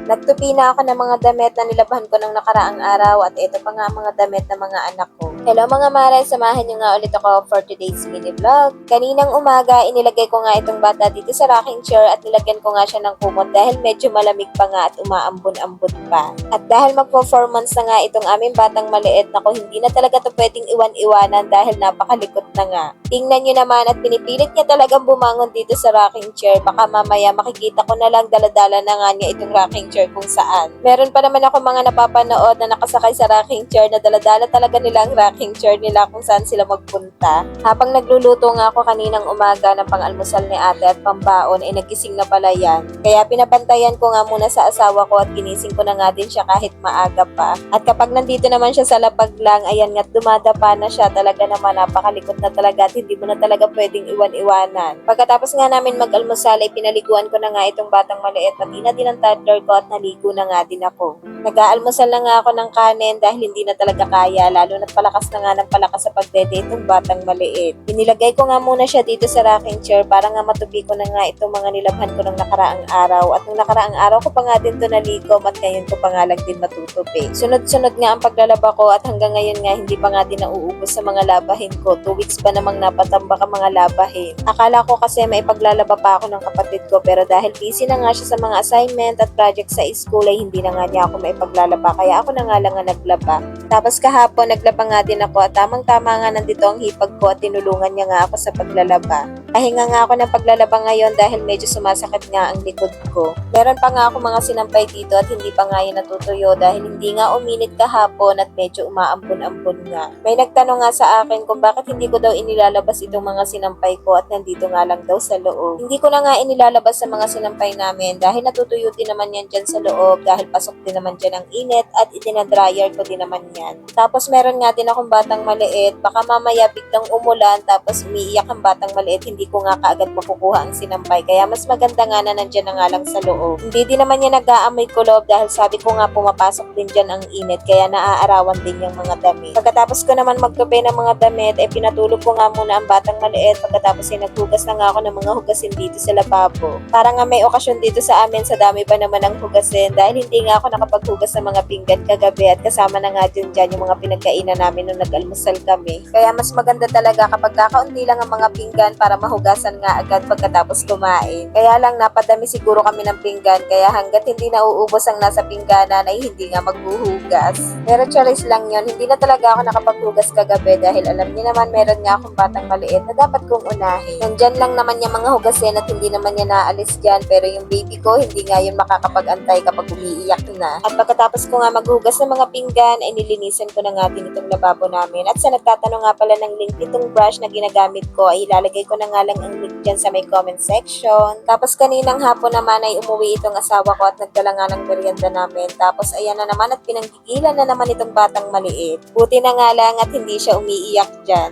Nagtupi na ako ng mga damit na nilabahan ko ng nakaraang araw at ito pa nga ang mga damit ng mga anak ko. Hello mga mare, samahan niyo nga ulit ako for today's mini vlog. Kaninang umaga, inilagay ko nga itong bata dito sa rocking chair at nilagyan ko nga siya ng kumot dahil medyo malamig pa nga at umaambon-ambon pa. At dahil magpo 4 months na nga itong aming batang maliit, nako hindi na talaga to pwedeng iwan-iwanan dahil napakalikot na nga. Tingnan niyo naman at pinipilit niya talagang bumangon dito sa rocking chair. Baka mamaya makikita ko na lang daladala na nga niya itong rocking chair kung saan. Meron pa naman ako mga napapanood na nakasakay sa rocking chair na daladala talaga nila ang rocking chair nila kung saan sila magpunta. Habang nagluluto nga ako kaninang umaga ng pang-almusal ni ate at pambaon ay nagising na pala yan. Kaya pinabantayan ko nga muna sa asawa ko at ginising ko na nga din siya kahit maaga pa. At kapag nandito naman siya sa lapag lang, ayan nga't dumadapa na siya, talaga naman napakalikot na talaga at hindi mo na talaga pwedeng iwan-iwanan. Pagkatapos nga namin mag-almusal ay pinaliguan ko na nga itong batang maliit pati na din ang toddler ko at naligo na nga din ako. Nag-aalmusal na nga ako ng kanin dahil hindi na talaga kaya, lalo na't palakas na nga ng palakas sa pagdede itong batang maliit. Inilagay ko nga muna siya dito sa rocking chair para nga matupi ko na nga itong mga nilabhan ko ng nakaraang araw. At nung nakaraang araw ko pa nga din to nalikom at ngayon ko pa nga lang din matutupi. Sunod-sunod nga ang paglalaba ko at hanggang ngayon nga hindi pa nga din nauubos sa mga labahin ko. 2 weeks pa namang napatambak ang mga labahin. Akala ko kasi may paglalaba pa ako ng kapatid ko pero dahil busy na nga siya sa mga assignment at project sa school ay hindi na nga niya ako maipaglalaba kaya ako na nga lang nga naglaba. Tapos kahapon naglaba nga din ako at tamang-tama nga nandito ang hipag ko at tinulungan niya nga ako sa paglalaba. Pahinga nga ako ng paglalaba ngayon dahil medyo sumasakit nga ang likod ko. Meron pa nga ako mga sinampay dito at hindi pa nga yun natutuyo dahil hindi nga uminit kahapon at medyo umaambon-ambon nga. May nagtanong nga sa akin kung bakit hindi ko daw inilalabas itong mga sinampay ko at nandito nga lang daw sa loob. Hindi ko na nga inilalabas sa mga sinampay namin dahil natutuyo din naman yan dyan sa loob dahil pasok din naman dyan ang init at itinadryer ko din naman yan. Tapos meron nga din akong batang maliit, baka mamaya biglang umulan tapos umiiyak ang batang maliit, hindi ko nga kaagad makukuha ang sinampay kaya mas maganda nga na nandyan na nga lang sa loob. Hindi din naman niya nag-aamoy kulob dahil sabi ko nga pumapasok din dyan ang init kaya naaarawan din yung mga damit. Pagkatapos ko naman magtupi ng mga damit ay pinatulog ko nga muna ang batang maliit, pagkatapos ay naghugas na nga ako ng mga hugasin dito sa lababo. Para nga may okasyon dito sa amin sa dami pa naman ang hugasin dahil hindi nga ako nakapaghugas ng mga pinggan kagabi at kasama na nga dyan yung mga pinagkainan namin nung nag-almusal kami. Kaya mas maganda talaga kapag kakaunti lang ang mga pinggan para mahugasan nga agad pagkatapos kumain. Kaya lang napadami siguro kami ng pinggan kaya hanggat hindi nauubos ang nasa pingganan ay hindi nga maghuhugas. Pero choice lang yun, hindi na talaga ako nakapaghugas kagabi dahil alam niyo naman meron nga akong batang maliit na dapat kong unahin. Nandyan lang naman yung mga hugasin at hindi naman niya naalis dyan pero yung baby ko hindi nga yun makakapag-antay kapag umiiyak na. At pagkatapos ko nga maghugas ng mga pinggan ay nilinisan ko na nga din itong lababo namin. At sa nagtatanong nga pala ng link itong brush na ginagamit ko ay ilalagay ko na nga lang ang link dyan sa may comment section. Tapos kaninang hapon naman ay umuwi itong asawa ko at nagdala nga ng merienda namin. Tapos ayan na naman at pinanggigilan na naman itong batang maliit. Buti na nga lang at hindi siya umiiyak dyan.